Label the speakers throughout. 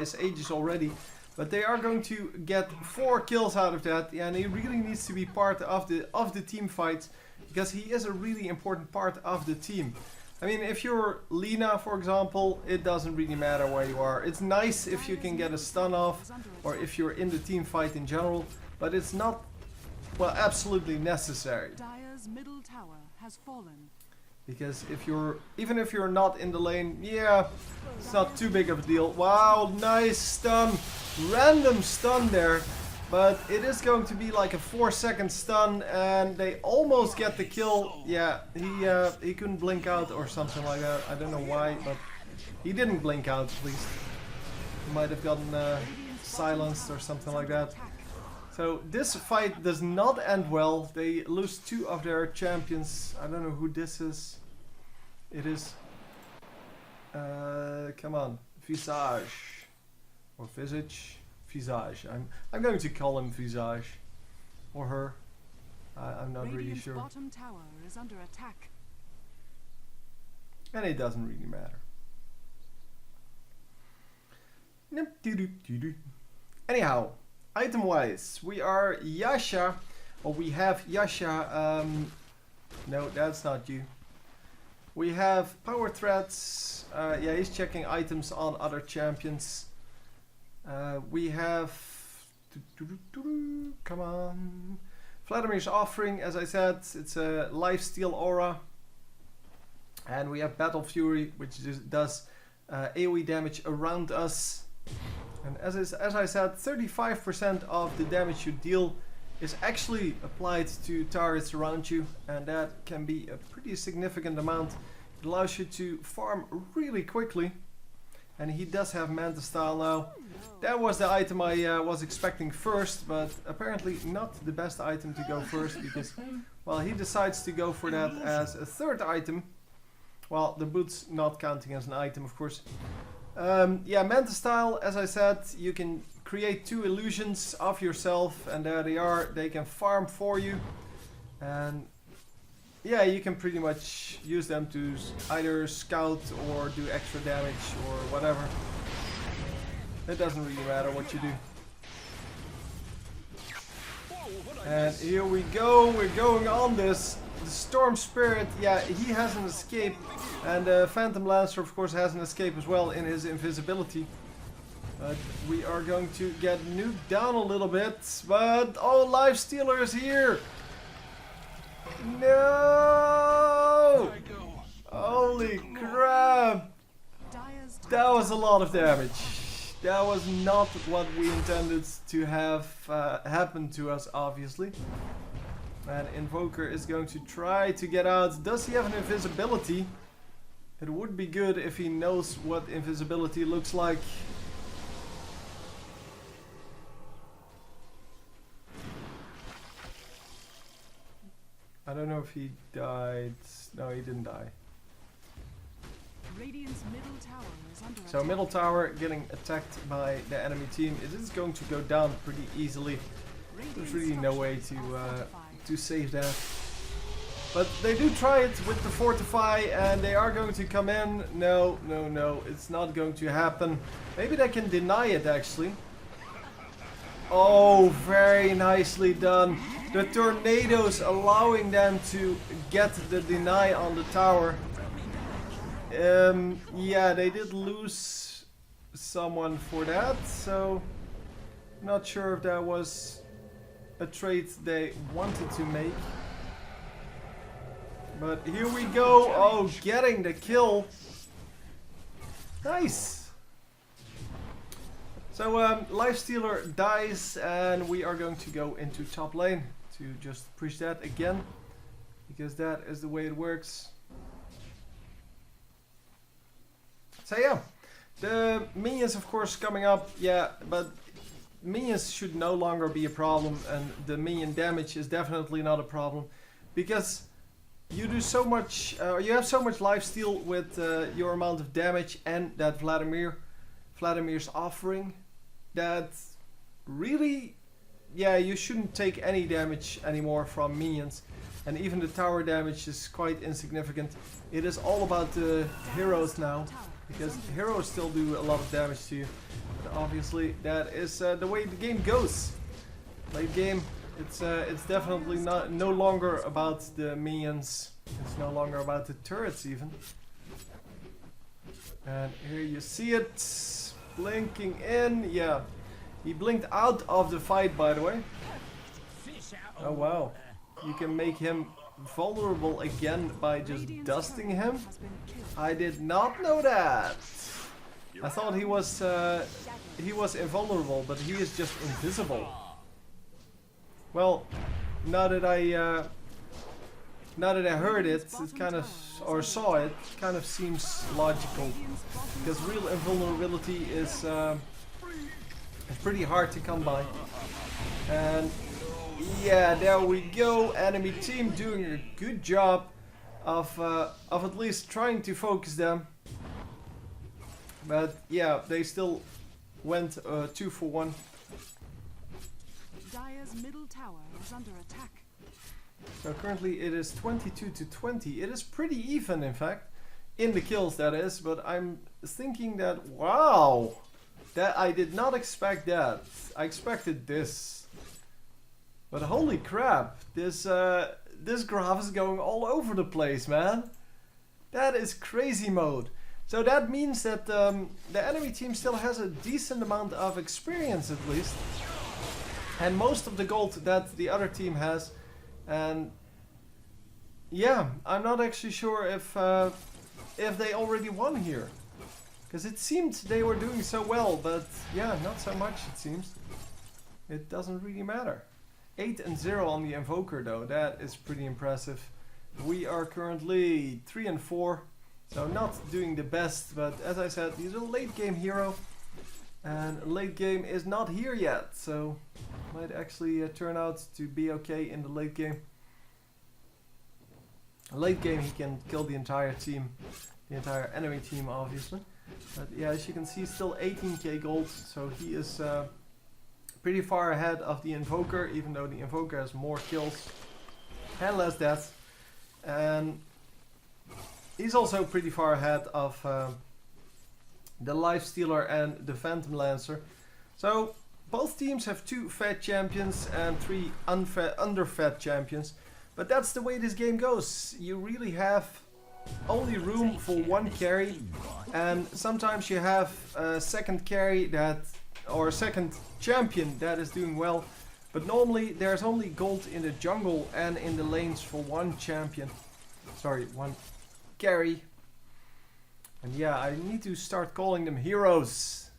Speaker 1: his Aegis already. But they are going to get 4 kills out of that. Yeah, and he really needs to be part of the team fight. Because he is a really important part of the team. I mean, if you're Lina, for example, it doesn't really matter where you are. It's nice if you can get a stun off. Or if you're in the team fight in general. But it's not, well, absolutely necessary.
Speaker 2: Dire's middle tower has fallen.
Speaker 1: Because even if you're not in the lane, yeah, it's not too big of a deal. Wow, nice stun. Random stun there. But it is going to be like a 4-second stun and they almost get the kill. Yeah, he couldn't blink out or something like that. I don't know why, but he didn't blink out at least. He might have gotten silenced or something like that. So this fight does not end well. They lose 2 of their champions. I don't know who this is. It is... come on. Visage. Or Visage. Visage. I'm going to call him Visage. Or her. I'm not really sure.
Speaker 2: Bottom tower is under attack.
Speaker 1: And it doesn't really matter. Anyhow. Item wise, we are Yasha, or we have Yasha, no, that's not you. We have power threats, yeah, he's checking items on other champions. We have, come on, Vladimir's offering, as I said, it's a lifesteal aura. And we have Battle Fury, which does AoE damage around us. And as I said, 35% of the damage you deal is actually applied to targets around you. And that can be a pretty significant amount. It allows you to farm really quickly. And he does have Manta Style now. That was the item I was expecting first. But apparently not the best item to go first. Because, well, he decides to go for that as a third item. Well, the boots not counting as an item, of course. Yeah, Manta Style, as I said, you can create 2 illusions of yourself and there they are. They can farm for you. And yeah, you can pretty much use them to either scout or do extra damage or whatever. It doesn't really matter what you do. And here we go, we're going on this. The Storm Spirit, yeah, he has an escape. And the Phantom Lancer, of course, has an escape as well in his invisibility. But we are going to get nuked down a little bit. But, oh, Lifestealer is here! No! Holy crap! That was a lot of damage. That was not what we intended to have happen to us, obviously. And Invoker is going to try to get out. Does he have an invisibility? It would be good if he knows what invisibility looks like. I don't know if he died. No, he didn't die.
Speaker 2: Radiant's middle tower is under
Speaker 1: so middle tower getting attacked by the enemy team. It is going to go down pretty easily. There's really no way to save that. But they do try it with the Fortify and they are going to come in. No, no, no, it's not going to happen. Maybe they can deny it actually. Oh, very nicely done. The tornadoes allowing them to get the deny on the tower. Yeah, they did lose someone for that, so not sure if that was a trade they wanted to make. But here we go. Oh, getting the kill. Nice. So Lifestealer dies and we are going to go into top lane to just push that again. Because that is the way it works. So yeah, the minions of course coming up, yeah, but minions should no longer be a problem and the minion damage is definitely not a problem. Because you do so much, you have so much lifesteal with your amount of damage and that Vladimir's offering that really, yeah, you shouldn't take any damage anymore from minions. And even the tower damage is quite insignificant. It is all about the heroes now. Because heroes still do a lot of damage to you. But obviously, that is the way the game goes. Late game, it's definitely no longer about the minions. It's no longer about the turrets even. And here you see it, blinking in. Yeah, he blinked out of the fight, by the way. Oh wow, you can make him vulnerable again by just dusting him. I did not know that. I thought he was invulnerable, but he is just invisible. Well, now that I heard it, it kind of, or saw it, kind of seems logical, because real invulnerability is pretty hard to come by. And yeah, there we go. Enemy team doing a good job of at least trying to focus them. But yeah, they still went 2 for 1.
Speaker 2: Dire's middle tower is under attack.
Speaker 1: So currently it is 22 to 20. It is pretty even, in fact, in the kills, that is. But I'm thinking that, wow, that I did not expect that. I expected this. But holy crap, this graph is going all over the place, man. That is crazy mode. So that means that the enemy team still has a decent amount of experience, at least. And most of the gold that the other team has. And yeah, I'm not actually sure if they already won here. Because it seemed they were doing so well, but yeah, not so much it seems. It doesn't really matter. 8 and 0 on the Invoker though, that is pretty impressive. We are currently 3 and 4, so not doing the best, but as I said, he's a late game hero. And late game is not here yet, so might actually turn out to be okay in the late game. Late game he can kill the entire team, the entire enemy team obviously. But yeah, as you can see, still 18k gold, so he is pretty far ahead of the Invoker, even though the Invoker has more kills and less deaths. And he's also pretty far ahead of the Lifestealer and the Phantom Lancer. So both teams have 2 fed champions and 3 underfed champions. But that's the way this game goes. You really have only room for 1 carry, and sometimes you have a second carry that, or a second champion that is doing well. But normally there's only gold in the jungle and in the lanes for 1 champion. Sorry, 1 carry. And yeah, I need to start calling them heroes.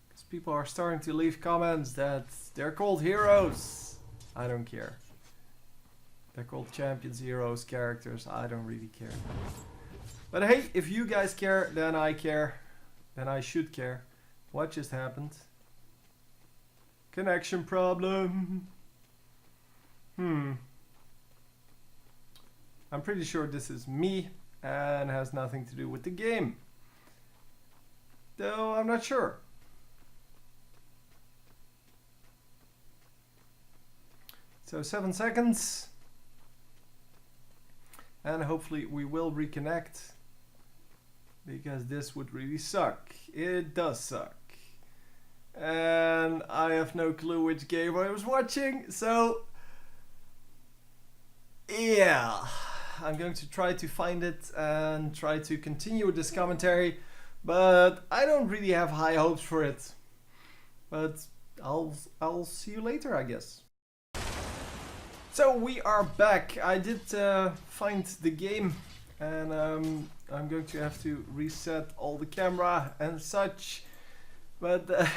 Speaker 1: Because people are starting to leave comments that they're called heroes. I don't care. They're called champions, heroes, characters. I don't really care. But hey, if you guys care, then I care. Then I should care. What just happened? Connection problem. I'm pretty sure this is me and has nothing to do with the game. Though I'm not sure. So 7 seconds. And hopefully we will reconnect. Because this would really suck. It does suck. And I have no clue which game I was watching. So yeah, I'm going to try to find it and try to continue this commentary. But I don't really have high hopes for it. But I'll see you later, I guess. So we are back. I did find the game, and I'm going to have to reset all the camera and such. But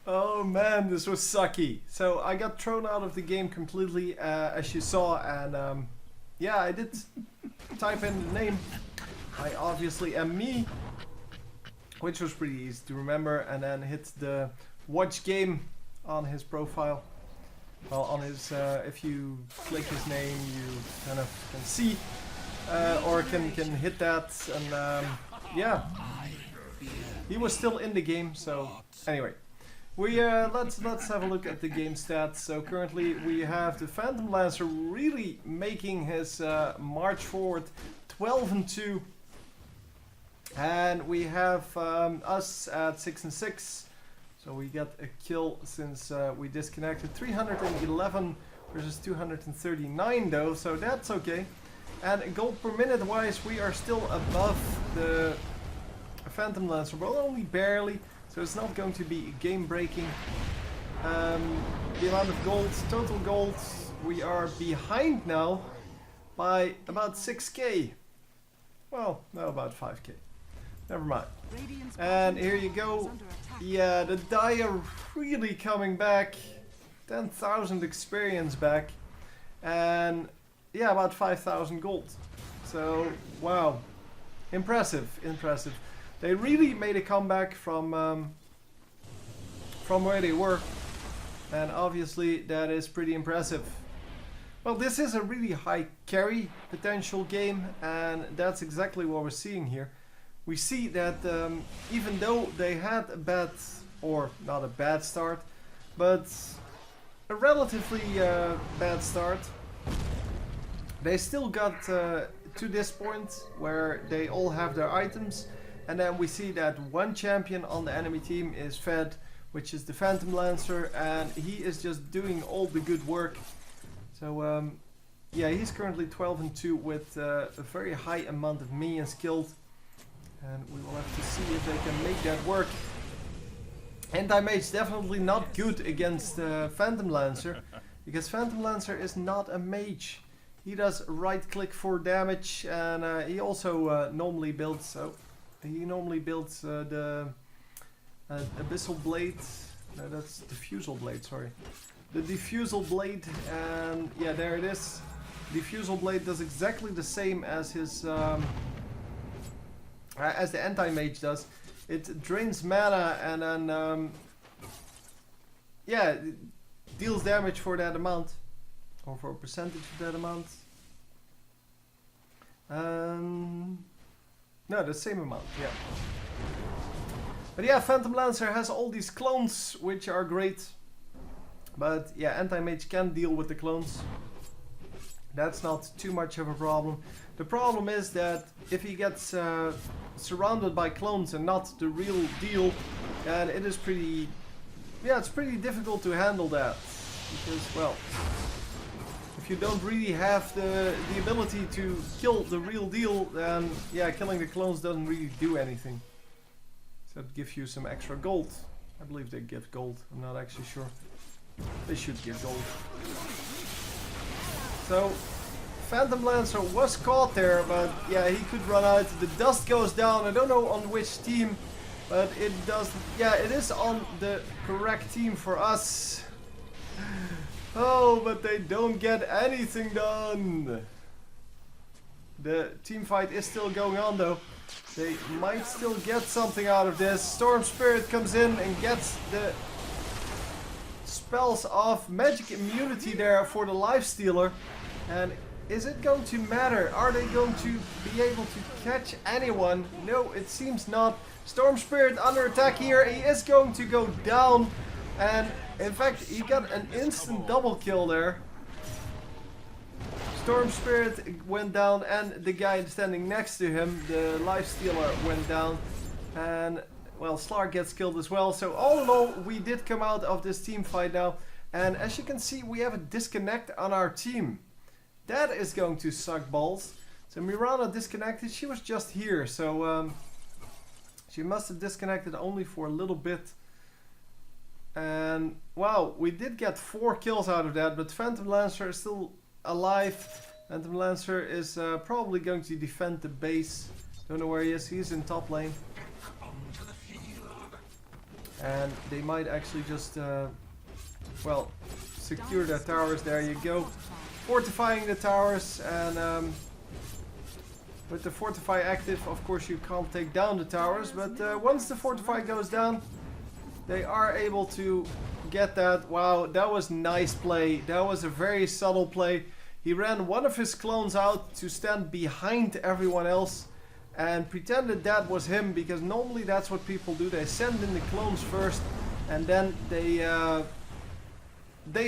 Speaker 1: oh man, this was sucky. So I got thrown out of the game completely, as you saw, and yeah, I did type in the name. I obviously am me, which was pretty easy to remember, and then hit the watch game on his profile. Well, on his, if you click his name, you kind of can see, or can hit that, and yeah, he was still in the game. So anyway, we let's have a look at the game stats. So currently we have the Phantom Lancer really making his march forward, 12 and 2. And we have us at 6 and 6. So we got a kill since we disconnected. 311 versus 239 though, so that's okay. And gold per minute wise, we are still above the Phantom Lancer, but only barely. So it's not going to be game breaking. The amount of gold, total gold, we are behind now by about 6k. Well, no, about 5k. Never mind. And here you go. Yeah, the die are really coming back. 10,000 experience back. And yeah, about 5,000 gold. So, wow. Impressive, impressive. They really made a comeback from where they were. And obviously that is pretty impressive. Well, this is a really high carry potential game, and that's exactly what we're seeing here. We see that even though they had a bad, or not a bad start, but a relatively bad start, they still got to this point where they all have their items, and then we see that one champion on the enemy team is fed, which is the Phantom Lancer, and he is just doing all the good work. So yeah, he's currently 12 and 2 with a very high amount of minions killed, and we will have to see if they can make that work. Anti-Mage definitely not good against Phantom Lancer, because Phantom Lancer is not a mage. He does right click for damage, and he also normally builds, the Abyssal Blade. No, that's Diffusal Blade, sorry. The Diffusal Blade, and yeah, there it is. Diffusal Blade does exactly the same as his as the Anti-Mage does. It drains mana and then yeah, it deals damage for that amount, or for a percentage of that amount. No, the same amount, yeah. But yeah, Phantom Lancer has all these clones, which are great. But yeah, Anti-Mage can deal with the clones. That's not too much of a problem. The problem is that if he gets surrounded by clones and not the real deal, and it is pretty... Yeah, it's pretty difficult to handle that. Because, well, if you don't really have the ability to kill the real deal, then yeah, killing the clones doesn't really do anything. So it gives you some extra gold. I believe they give gold, I'm not actually sure. They should give gold. So, Phantom Lancer was caught there, but yeah, he could run out. The dust goes down, I don't know on which team, but it does, yeah, it is on the correct team for us. Oh, but they don't get anything done. The team fight is still going on though. They might still get something out of this. Storm Spirit comes in and gets the spells off. Magic immunity there for the Lifestealer. And is it going to matter? Are they going to be able to catch anyone? No, it seems not. Storm Spirit under attack here. He is going to go down. And in fact, he got an instant double kill there. Storm Spirit went down, and the guy standing next to him, the Lifestealer, went down. And, well, Slark gets killed as well. So all in all, we did come out of this team fight now. And as you can see, we have a disconnect on our team. That is going to suck balls. So Mirana disconnected. She was just here. So she must have disconnected only for a little bit. And, wow, we did get 4 kills out of that. But Phantom Lancer is still alive. Phantom Lancer is probably going to defend the base. Don't know where he is. He's in top lane. And they might actually just, well, secure their towers. There you go. Fortifying the towers. And with the Fortify active, of course, you can't take down the towers. But once the Fortify goes down, they are able to get that. Wow, that was nice play. That was a very subtle play. He ran one of his clones out to stand behind everyone else and pretended that was him, because normally that's what people do. They send in the clones first and then they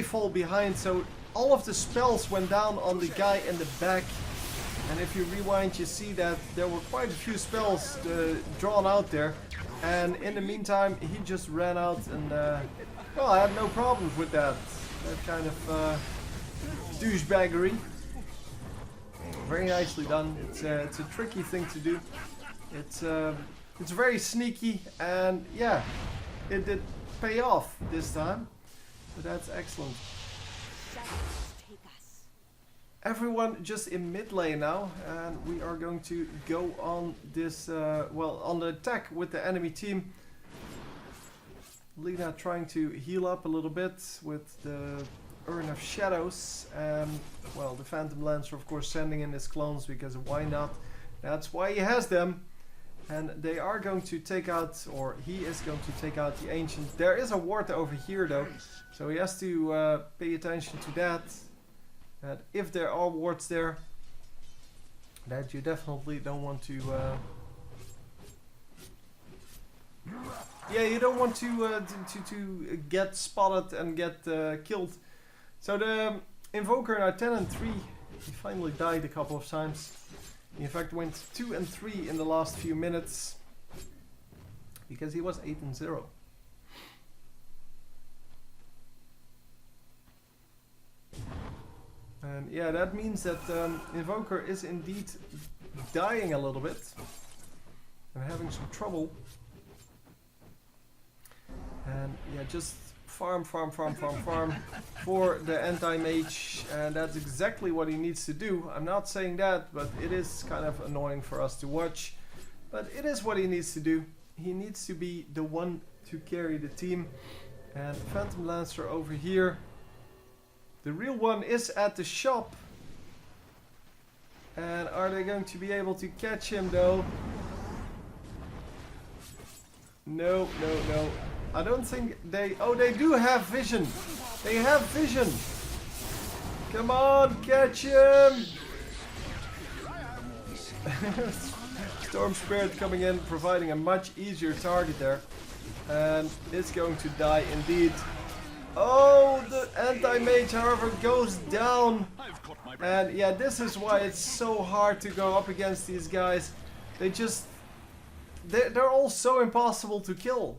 Speaker 1: fall behind. So all of the spells went down on the guy in the back, And if you rewind, you see that there were quite a few spells drawn out there. And in the meantime, he just ran out and, well, I had no problems with that. That kind of douchebaggery. Very nicely done. It's a tricky thing to do. It's very sneaky, and yeah, it did pay off this time. So that's excellent. Everyone just in mid lane now, and we are going to go on this, well, on the attack with the enemy team. Lina trying to heal up a little bit with the Urn of Shadows, and well, the Phantom Lancer of course sending in his clones, because why not? That's why he has them. And they are going to take out, or he is going to take out the Ancient. There is a ward over here though, so he has to pay attention to that. That if there are wards there, that you definitely don't want to. Yeah, you don't want to get spotted and get killed. So the Invoker now 10 and 3. He finally died a couple of times. He in fact went 2 and 3 in the last few minutes because he was 8 and 0. And yeah, that means that Invoker is indeed dying a little bit and having some trouble. And yeah, just farm for the Anti-Mage, and that's exactly what he needs to do. I'm not saying that, but it is kind of annoying for us to watch. But it is what he needs to do. He needs to be the one to carry the team. And Phantom Lancer over here. The real one is at the shop. And are they going to be able to catch him though? No. I don't think they... Oh, they do have vision. They have vision. Come on, catch him. Storm Spirit coming in, providing a much easier target there. And it's going to die indeed. Oh, the Anti-Mage, however, goes down. And yeah, this is why it's so hard to go up against these guys. They're all so impossible to kill.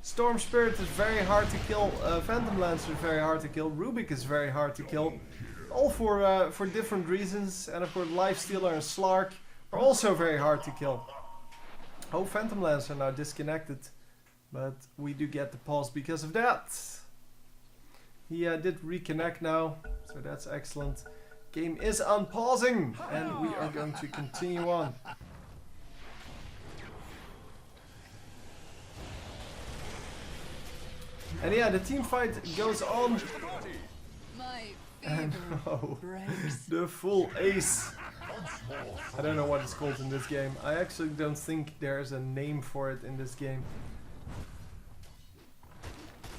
Speaker 1: Storm Spirit is very hard to kill, Phantom Lancer is very hard to kill, Rubik is very hard to kill. All for different reasons, and of course Lifestealer and Slark are also very hard to kill. Oh, Phantom Lancer now disconnected, but we do get the pause because of that. He did reconnect now, so that's excellent. Game is unpausing, and we are going to continue on. And yeah, the team fight goes on. And oh, the full ace. I don't know what it's called in this game. I actually don't think there's a name for it in this game.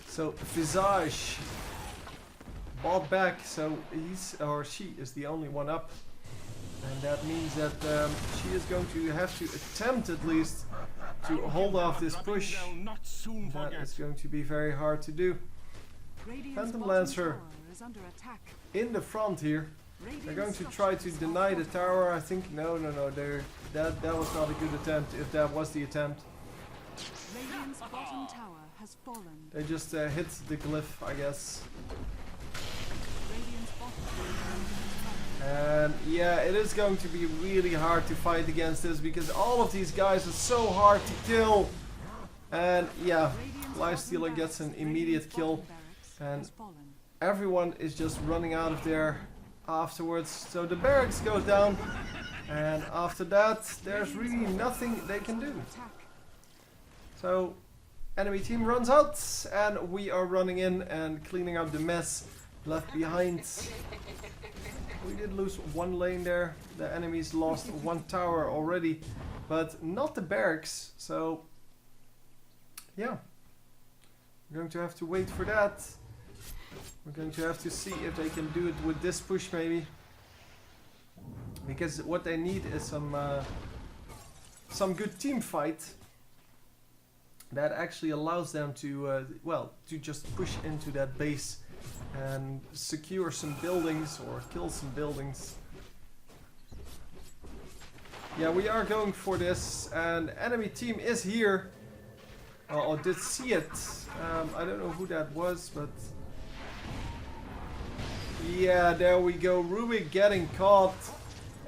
Speaker 1: So Visage bought back, so he's or she is the only one up. And that means that she is going to have to attempt at least to hold off this push. That is going to be very hard to do. Phantom Lancer in the front here. They're going to try to deny the tower. I think no. That was not a good attempt. If that was the attempt, they just hit the glyph, I guess. And yeah, it is going to be really hard to fight against this because all of these guys are so hard to kill. And yeah, Lifestealer gets an immediate kill. And everyone is just running out of there afterwards. So the barracks goes down. And after that, there's really nothing they can do. So enemy team runs out. And we are running in and cleaning up the mess left behind. We did lose one lane there. The enemies lost one tower already, but not the barracks. So yeah, we're going to have to wait for that. We're going to have to see if they can do it with this push maybe, because what they need is some good team fight that actually allows them to well, to just push into that base and secure some buildings or kill some buildings. Yeah, we are going for this, and enemy team is here. Oh, did see it. I don't know who that was, but yeah, there we go. Rubik getting caught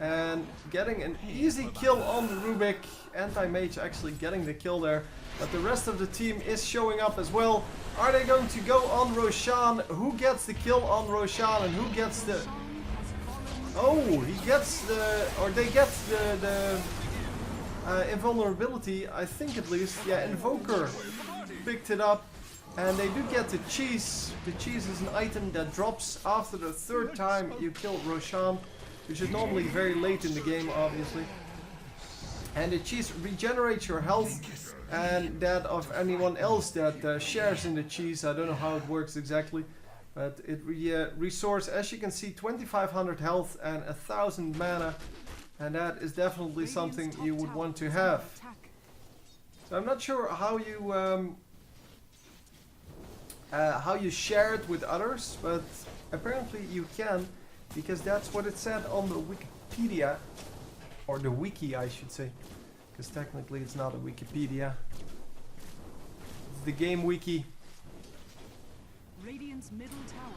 Speaker 1: and getting an easy kill on the Rubik. Anti-Mage actually getting the kill there, but the rest of the team is showing up as well. Are they going to go on Roshan? Who gets the kill on Roshan and who gets the... Oh, he gets the... Or they get the invulnerability, I think at least. Yeah, Invoker picked it up. And they do get the cheese. The cheese is an item that drops after the third time you kill Roshan, which is normally very late in the game, obviously. And the cheese regenerates your health and that of anyone else that shares in the cheese. I don't know how it works exactly, but it restores, as you can see, 2500 health and 1000 mana, and that is definitely something you would want to have. So I'm not sure how you share it with others, but apparently you can, because that's what it said on the Wikipedia, or the wiki I should say, because technically it's not a Wikipedia, it's the game wiki.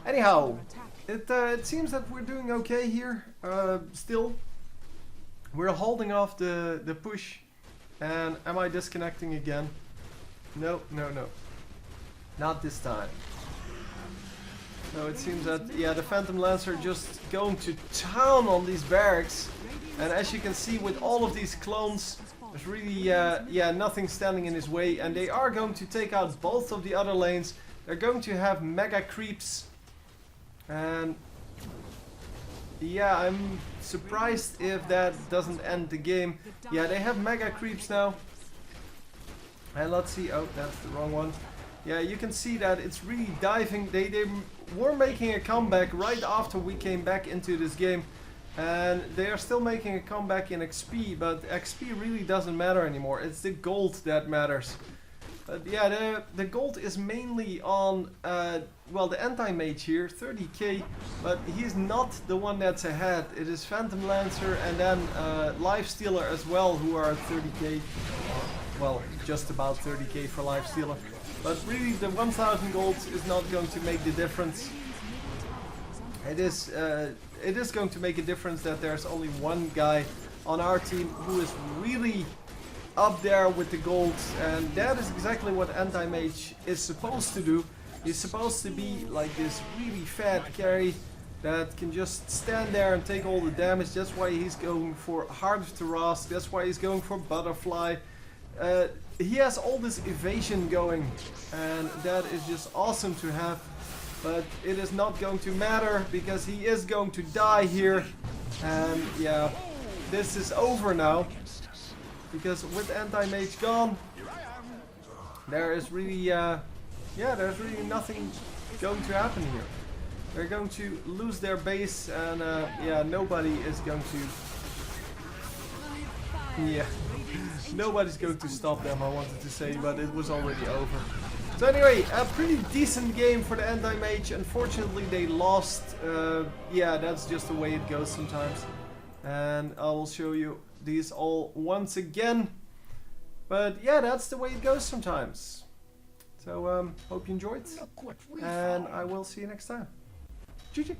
Speaker 1: Anyhow, it seems that we're doing okay here, still. We're holding off the push, and am I disconnecting again? No. Not this time. So it seems that, yeah, the Phantom Lancer just going to town on these barracks. And as you can see with all of these clones, there's really, yeah, nothing standing in his way. And they are going to take out both of the other lanes. They're going to have mega creeps. And yeah, I'm surprised if that doesn't end the game. Yeah, they have mega creeps now. And let's see, oh, that's the wrong one. Yeah, you can see that it's really diving. They were making a comeback right after we came back into this game. And they are still making a comeback in XP, but XP really doesn't matter anymore. It's the gold that matters. But yeah, the gold is mainly on, well, the Anti-Mage here, 30k. But he's not the one that's ahead. It is Phantom Lancer and then Lifestealer as well, who are 30k. Well, just about 30k for Lifestealer. But really, the 1000 gold is not going to make the difference. It is going to make a difference that there's only one guy on our team who is really up there with the gold, and that is exactly what Anti-Mage is supposed to do. He's supposed to be like this really fat carry that can just stand there and take all the damage. That's why he's going for Heart of Taras, that's why he's going for Butterfly. He has all this evasion going, and that is just awesome to have. But it is not going to matter because he is going to die here. And yeah, this is over now. Because with Anti-Mage gone, there is really, yeah, there's really nothing going to happen here. They're going to lose their base, and yeah, nobody is going to, yeah, nobody's going to stop them, I wanted to say, but it was already over. So anyway, a pretty decent game for the Anti-Mage. Unfortunately, they lost. Yeah, that's just the way it goes sometimes. And I will show you these all once again. But yeah, that's the way it goes sometimes. So hope you enjoyed. And I will see you next time. GG.